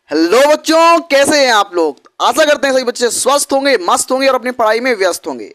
Hello बच्चों, कैसे हैं आप लोग। आशा करते हैं सभी बच्चे स्वस्थ होंगे, मस्त होंगे और अपनी पढ़ाई में व्यस्त होंगे।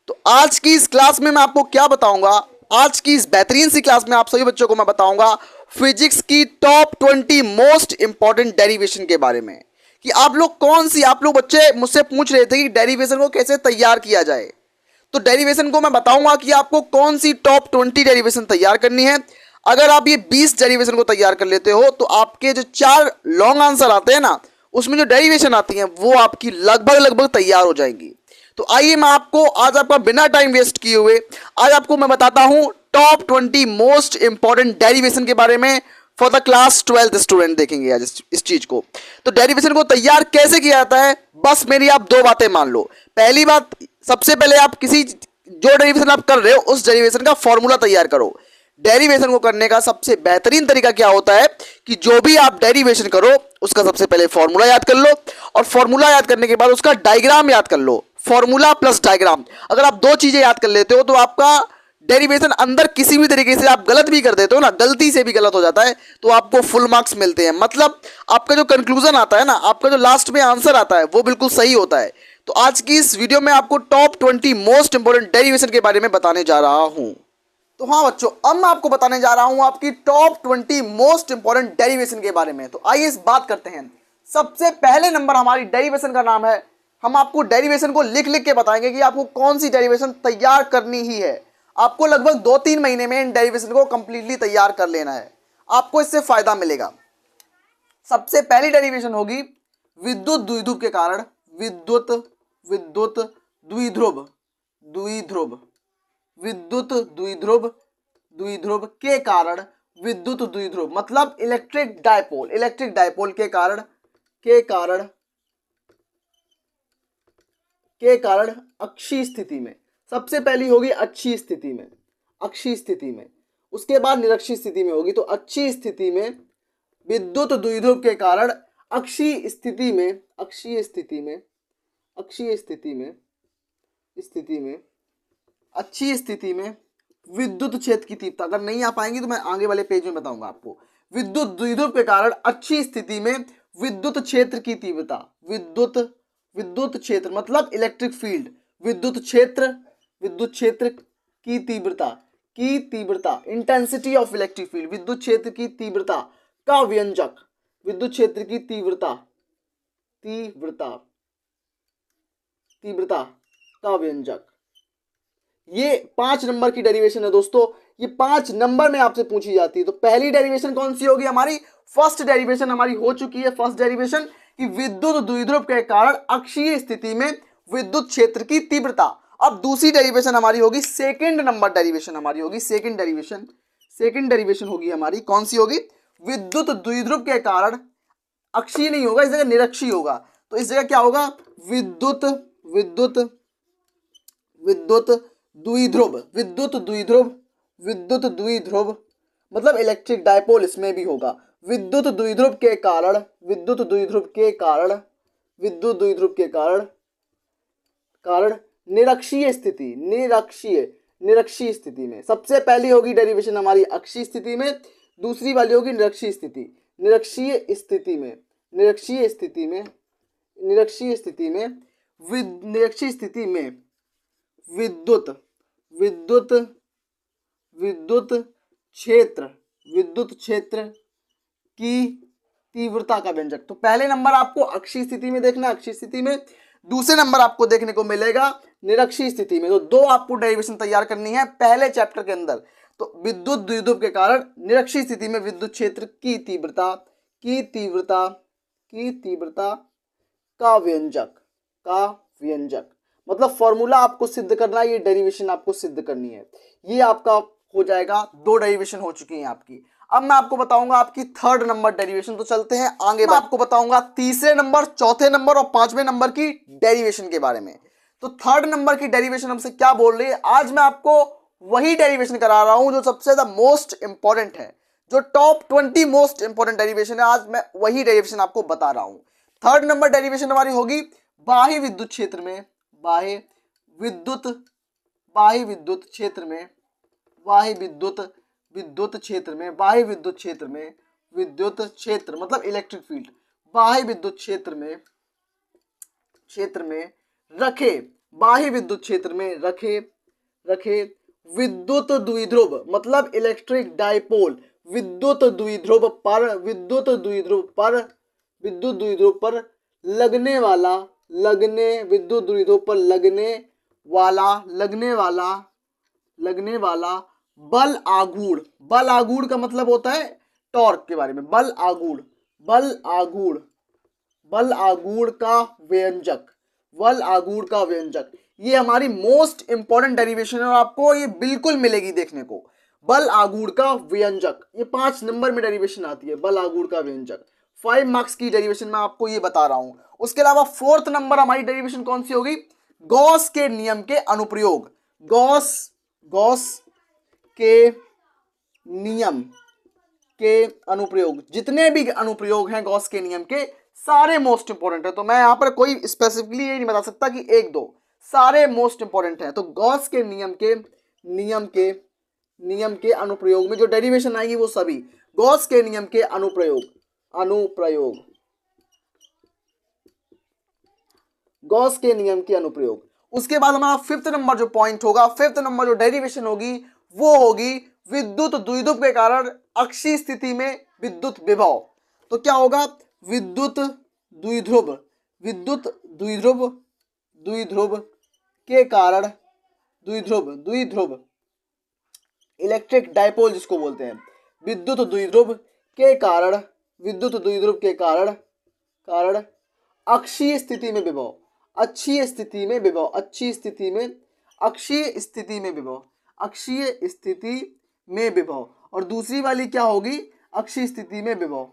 तो आज की इस क्लास में मैं आपको क्या बताऊंगा, आज की इस बेहतरीन सी क्लास में आप सभी बच्चों को मैं बताऊंगा फिजिक्स की टॉप 20 मोस्ट इंपॉर्टेंट डेरिवेशन के बारे में। कि आप लोग बच्चे मुझसे पूछ रहे थे कि डेरिवेशन को कैसे तैयार किया जाए। तो डेरिवेशन को मैं बताऊंगा कि आपको कौन सी टॉप 20 डेरिवेशन तैयार करनी है। अगर आप ये 20 डेरिवेशन को तैयार कर लेते हो तो आपके जो 4 लॉन्ग आंसर आते हैं ना, उसमें जो डेरिवेशन आती हैं वो आपकी लगभग लगभग तैयार हो जाएंगी। तो आइए मैं आपको आज आपका बिना टाइम वेस्ट किए हुए आज आपको मैं बताता हूं टॉप 20 मोस्ट इंपॉर्टेंट डेरिवेशन के बारे में। For the class 12th student देखेंगे आज इस चीज को। तो डेरिवेशन को तैयार कैसे किया जाता है, बस मेरी आप दो बातें मान लो। पहली बात, सबसे पहले आप किसी जो डेरिवेशन आप कर रहे हो उस डेरिवेशन का फॉर्मूला तैयार करो। डेरिवेशन को करने का सबसे बेहतरीन तरीका क्या होता है कि जो भी आप डेरिवेशन करो उसका सबसे पहले फॉर्मूला याद कर लो, और फॉर्मूला याद करने के बाद उसका डायग्राम याद कर लो। फॉर्मूला प्लस डायग्राम, अगर आप दो चीजें याद कर लेते हो तो आपका डेरिवेशन अंदर किसी भी तरीके से आप गलत भी कर देते हो ना, गलती से भी गलत हो जाता है तो आपको फुल मार्क्स मिलते हैं। मतलब आपका जो कंक्लूजन आता है ना, आपका जो लास्ट में आंसर आता है वो बिल्कुल सही होता है। तो आज की इस वीडियो में आपको टॉप 20 मोस्ट इंपोर्टेंट डेरिवेशन के बारे में बताने जा रहा हूं। तो हाँ बच्चों, अब मैं आपको बताने जा रहा हूं आपकी टॉप 20 मोस्ट इंपोर्टेंट डेरिवेशन के बारे में। तो आइए इस बात करते हैं। सबसे पहले नंबर हमारी डेरिवेशन का नाम है। हम आपको डेरिवेशन को लिख लिख के बताएंगे कि आपको कौन सी डेरिवेशन तैयार करनी ही है। आपको लगभग 2-3 महीने में इन डेरिवेशन को कंप्लीटली तैयार कर लेना है, आपको इससे फायदा मिलेगा। सबसे पहली डेरिवेशन होगी विद्युत द्विध्रुव के कारण। विद्युत विद्युत द्विध्रुव द्विध्रुव विद्युत द्विध्रुव द्विध्रुव के कारण। विद्युत द्विध्रुव मतलब इलेक्ट्रिक डायपोल, इलेक्ट्रिक डायपोल के कारण अक्षीय स्थिति में। सबसे पहली होगी अक्षीय स्थिति में, अक्षीय स्थिति में, उसके बाद निरक्षीय स्थिति में होगी। तो अक्षीय स्थिति में विद्युत द्विध्रुव के कारण अक्षीय स्थिति में अक्षीय स्थिति में अक्षीय स्थिति में स्थिति में अच्छी स्थिति में विद्युत क्षेत्र की तीव्रता, अगर नहीं आ पाएंगी तो मैं आगे वाले पेज में बताऊंगा आपको। विद्युत द्विध्रुव के कारण अच्छी स्थिति में विद्युत क्षेत्र की तीव्रता। विद्युत क्षेत्र मतलब इलेक्ट्रिक फील्ड। विद्युत क्षेत्र की तीव्रता इंटेंसिटी ऑफ इलेक्ट्रिक फील्ड। विद्युत क्षेत्र की तीव्रता का व्यंजक। विद्युत क्षेत्र की तीव्रता का व्यंजक। ये 5 नंबर की डेरिवेशन है दोस्तों। ये 5 नंबर में आपसे पूछी जाती है। तो पहली डेरिवेशन कौन सी होगी हमारी? फर्स्ट डेरिवेशन हमारी हो चुकी है। फर्स्ट डेरिवेशन कि विद्युत द्विध्रुव के कारण अक्षीय स्थिति में विद्युत क्षेत्र की तीव्रता। अब दूसरी डेरिवेशन हमारी होगी, सेकंड नंबर डेरिवेशन हमारी होगी। सेकंड डेरिवेशन होगी हमारी, कौन सी होगी? विद्युत द्विध्रुव के कारण अक्षीय नहीं होगा, इस जगह निरक्षीय होगा। तो इस जगह क्या होगा? विद्युत द्विध्रुव मतलब इलेक्ट्रिक डायपोल, इसमें भी होगा। विद्युत द्विध्रुव के कारण निरक्षीय स्थिति में। सबसे पहली होगी डेरिवेशन हमारी अक्षीय स्थिति में, दूसरी वाली होगी निरक्षीय स्थिति में विद्युत क्षेत्र की तीव्रता का व्यंजक। तो पहले नंबर आपको अक्षीय स्थिति में देखना, अक्षीय स्थिति में। दूसरे नंबर आपको देखने को मिलेगा निरक्षीय स्थिति में। तो दो आपको डेरिवेशन तैयार करनी है पहले चैप्टर के अंदर। तो विद्युत द्विध्रुव के कारण निरक्षीय स्थिति में विद्युत क्षेत्र की तीव्रता का व्यंजक मतलब फॉर्मूला आपको सिद्ध करना है, ये डेरिवेशन आपको सिद्ध करनी है। ये आपका हो जाएगा, 2 डेरिवेशन हो चुकी हैं आपकी। अब मैं आपको बताऊंगा आपकी थर्ड नंबर डेरिवेशन। तो चलते हैं आगे, मैं आपको बताऊंगा तीसरे नंबर, चौथे नंबर और 5वें नंबर की डेरिवेशन के बारे में। तो थर्ड नंबर की डेरिवेशन हमसे क्या बोल रही है? आज मैं आपको वही डेरिवेशन करा रहा हूं जो सबसे ज्यादा मोस्ट इंपॉर्टेंट है, जो टॉप 20 मोस्ट इंपॉर्टेंट डेरिवेशन है। आज मैं वही डेरिवेशन आपको बता रहा हूं। थर्ड नंबर डेरिवेशन हमारी होगी बाह्य विद्युत क्षेत्र में विद्युत क्षेत्र मतलब इलेक्ट्रिक फील्ड। बाह्य विद्युत क्षेत्र में रखे, बाह्य विद्युत क्षेत्र में रखे विद्युत द्विध्रुव, मतलब इलेक्ट्रिक डाइपोल, विद्युत द्विध्रुव पर लगने वाला बल आघूर्ण, बल आघूर्ण का मतलब होता है टॉर्क के बारे में, बल आघूर्ण का व्यंजक, ये हमारी मोस्ट इंपॉर्टेंट डेरिवेशन है और आपको ये बिल्कुल मिलेगी देखने को। बल आघूर्ण का व्यंजक, ये 5 नंबर में डेरिवेशन आती है, बल आघूर्ण का व्यंजक। 5 मार्क्स की डेरिवेशन मैं आपको ये बता रहा हूं। उसके अलावा 4th नंबर हमारी डेरिवेशन कौन सी होगी? गॉस के नियम के अनुप्रयोग। गॉस के नियम के अनुप्रयोग, जितने भी अनुप्रयोग हैं गॉस के नियम के, सारे मोस्ट इंपॉर्टेंट है। तो मैं यहां पर कोई स्पेसिफिकली ये नहीं बता सकता कि 1-2, सारे मोस्ट इंपॉर्टेंट हैं। तो गॉस के नियम के अनुप्रयोग में जो डेरिवेशन आएगी वो सभी गॉस के नियम के अनुप्रयोग, गॉस के नियम के अनुप्रयोग। उसके बाद हमारा 5th नंबर जो पॉइंट होगा, 5th नंबर जो डेरिवेशन होगी वो होगी विद्युत द्विध्रुव के कारण अक्षीय स्थिति में विद्युत विभव। तो क्या होगा? विद्युत द्विध्रुव के कारण, द्विध्रुव इलेक्ट्रिक डाइपोल जिसको बोलते हैं, विद्युत द्विध्रुव के कारण अक्षीय स्थिति में विभव, अक्षीय स्थिति में विभव। और दूसरी वाली क्या होगी? अक्षीय स्थिति में विभव,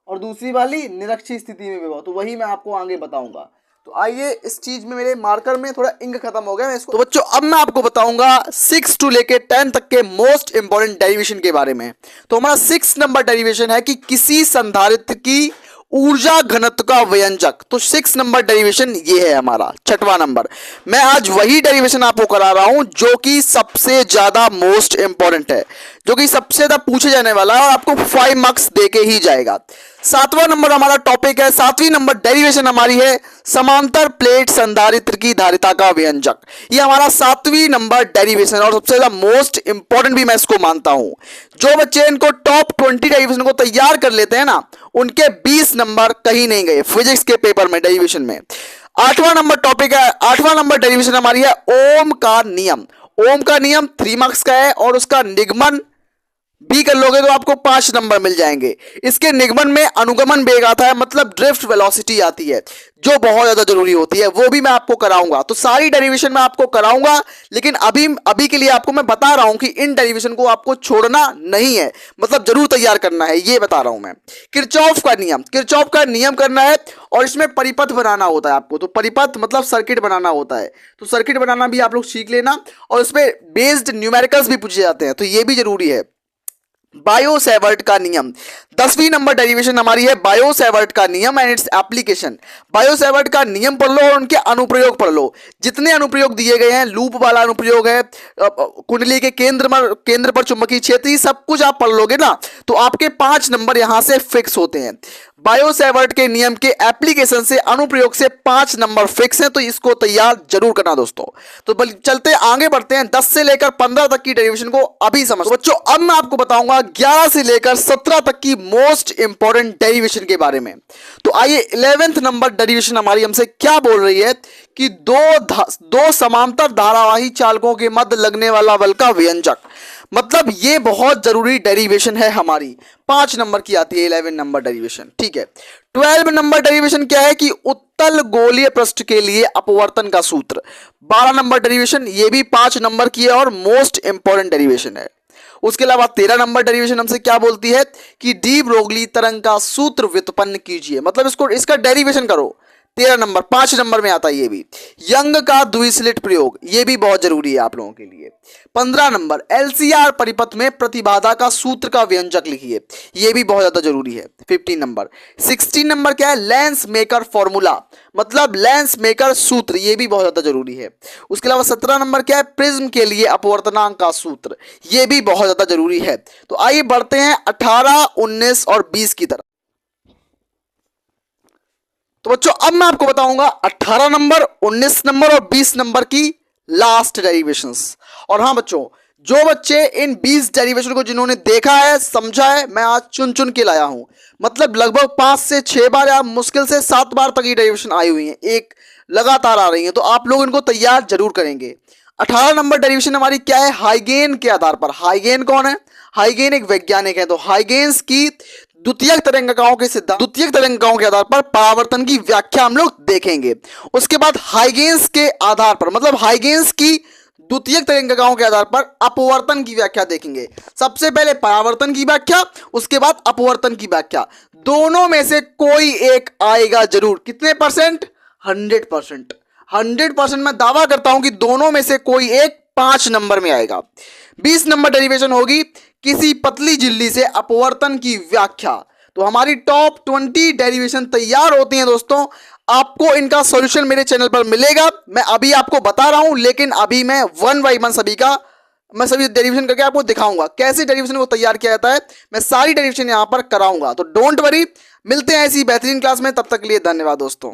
और दूसरी वाली निरक्षीय स्थिति में विभव। तो वही मैं आपको आगे बताऊंगा। तो आइए, इस चीज में मेरे मार्कर में थोड़ा इंक खत्म हो गया, मैं इसको, तो बच्चों अब मैं आपको बताऊंगा 6 to लेके 10 तक के मोस्ट इंपॉर्टेंट डेरिवेशन के बारे में। तो हमारा 6 नंबर डेरिवेशन है कि किसी संधारित्र की ऊर्जा घनत्व का व्यंजक। तो 6 नंबर डेरिवेशन ये है हमारा, 6वां नंबर। मैं आज वही डेरिवेशन आपको करा रहा हूं जो कि सबसे ज्यादा मोस्ट इंपॉर्टेंट है, जो कि सबसे ज्यादा पूछे जाने वाला है और आपको 5 मार्क्स देके ही जाएगा। 7वां नंबर हमारा टॉपिक है, 7वीं नंबर डेरिवेशन हमारी है समांतर प्लेट संधारित्र की धारिता का व्यंजक। ये हमारा 7वीं नंबर डेरिवेशन और सबसे ज्यादा मोस्ट इंपॉर्टेंट भी मैं इसको मानता हूं। जो बच्चे इनको टॉप 20 डेरिवेशन को तैयार कर लेते हैं ना, उनके 20 नंबर कहीं नहीं गए फिजिक्स के पेपर में, डेरिवेशन में। 8वां नंबर टॉपिक है, 8वां नंबर डेरिवेशन हमारी है ओम का नियम। ओम का नियम 3 मार्क्स का है और उसका निगमन भी कर लोगे तो आपको 5 नंबर मिल जाएंगे। इसके निगमन में अनुगमन वेग आता है, मतलब ड्रिफ्ट वेलोसिटी आती है, जो बहुत ज्यादा जरूरी होती है, वो भी मैं आपको कराऊंगा। तो सारी डेरिवेशन मैं आपको कराऊंगा, लेकिन अभी के लिए आपको मैं बता रहा हूं कि इन डेरिवेशन को आपको छोड़ना नहीं है, मतलब जरूर तैयार करना है, ये बता रहा हूं मैं। किरचॉफ का नियम करना है और इसमें परिपथ बनाना होता है आपको। तो परिपथ मतलब सर्किट बनाना होता है, तो सर्किट बनाना भी आप लोग सीख लेना, और उसमें बेस्ड न्यूमेरिकल्स भी पूछे जाते हैं, तो ये भी जरूरी है। बायो-सेवर्ट का नियम, 10वीं नंबर डेरिवेशन हमारी है बायो-सेवर्ट का नियम एंड इट्स एप्लीकेशन। बायो-सेवर्ट का नियम पढ़ लो और उनके अनुप्रयोग पढ़ लो। जितने अनुप्रयोग दिए गए हैं, लूप वाला अनुप्रयोग है, कुंडली के केंद्र पर चुंबकीय क्षेत्र, सब कुछ आप पढ़ लोगे ना, तो आपके 5 नंबर यहां से फिक्स होते हैं। बायो-सेवर्ट के नियम के एप्लीकेशन से, अनुप्रयोग से 5 नंबर फिक्स हैं, तो इसको तैयार जरूर करना दोस्तों। तो चलते आगे बढ़ते हैं, 10 से लेकर 15 तक की डेरिवेशन को अभी समझ। तो बच्चों अब मैं आपको बताऊंगा 11 से लेकर 17 तक की मोस्ट इंपॉर्टेंट डेरिवेशन के बारे में। तो आइए, 11th नंबर डेरिवेशन हमारी हमसे क्या बोल रही है कि दो समांतर धारावाही चालकों के मध्य लगने वाला बल का व्यंजक। मतलब ये बहुत जरूरी डेरिवेशन है हमारी, 5 नंबर की आती है 11 नंबर डेरिवेशन, ठीक है। 12 नंबर डेरिवेशन क्या है कि उत्तल गोलीय पृष्ठ के लिए अपवर्तन का सूत्र। 12 नंबर डेरिवेशन ये भी 5 नंबर की है और मोस्ट इंपॉर्टेंट डेरिवेशन है। उसके अलावा 13 नंबर डेरिवेशन हमसे क्या बोलती है कि डी ब्रोगली तरंग का सूत्र व्युत्पन्न कीजिए, मतलब इसका डेरिवेशन करो। 13 नंबर, 5 नंबर में आता है ये भी। यंग का द्विस्लिट प्रयोग, ये भी बहुत जरूरी है आप लोगों के लिए। 15 नंबर, एलसीआर परिपथ में प्रतिबाधा का सूत्र का व्यंजक लिखिए, ये भी बहुत ज्यादा जरूरी है। 15 नंबर। 16 नंबर क्या है? लेंस मेकर फॉर्मूला, मतलब लेंस मेकर सूत्र, ये भी बहुत ज्यादा जरूरी है। उसके अलावा 17 नंबर क्या है? प्रिज्म के लिए अपवर्तनांक का सूत्र, ये भी बहुत ज्यादा जरूरी है। तो आइए बढ़ते हैं 18, 19 और 20 की तरफ। तो बच्चों अब मैं आपको बताऊंगा 18 नंबर, 19 नंबर और 20 नंबर की लास्ट डेरिवेशंस। और हाँ बच्चों, जो बच्चे इन 20 डेरिवेशन को जिन्होंने देखा है, समझा है, मैं आज चुन चुन के लाया हूं। मतलब लगभग 5 से 6 बार या मुश्किल से 7 बार तक ये डेरिवेशन आई हुई है, एक लगातार आ रही है, तो आप लोग इनको तैयार जरूर करेंगे। 18 नंबर डेरिवेशन हमारी क्या है? हाइगेन के आधार पर। हाइगेन कौन है? हाइगेन एक वैज्ञानिक है। तो हाइगेन्स की द्वितीयक तरंगिकाओं के सिद्धांत, द्वितीयक तरंगिकाओं के आधार पर परावर्तन की व्याख्या हम लोग देखेंगे। उसके बाद हाइगेन्स के आधार पर, मतलब हाइगेन्स की द्वितीयक तरंगिकाओं के आधार पर अपवर्तन की व्याख्या देखेंगे। सबसे पहले परावर्तन की व्याख्या, उसके बाद अपवर्तन की व्याख्या। दोनों में से कोई एक आएगा जरूर। कितने परसेंट? 100%। 100% मैं दावा करता हूं कि दोनों में से कोई एक 5 नंबर में आएगा। 20 नंबर डेरिवेशन होगी किसी पतली झिल्ली से अपवर्तन की व्याख्या। तो हमारी टॉप 20 डेरिवेशन तैयार होती हैं दोस्तों। आपको इनका सॉल्यूशन मेरे चैनल पर मिलेगा। मैं अभी आपको बता रहा हूं, लेकिन अभी मैं 1 बाय 1 सभी डेरिवेशन करके आपको दिखाऊंगा कैसे डेरिवेशन को तैयार किया जाता है। मैं सारी डेरिवेशन यहां पर कराऊंगा, तो डोंट वरी। मिलते हैं ऐसी बेहतरीन क्लास में, तब तक के लिए धन्यवाद दोस्तों।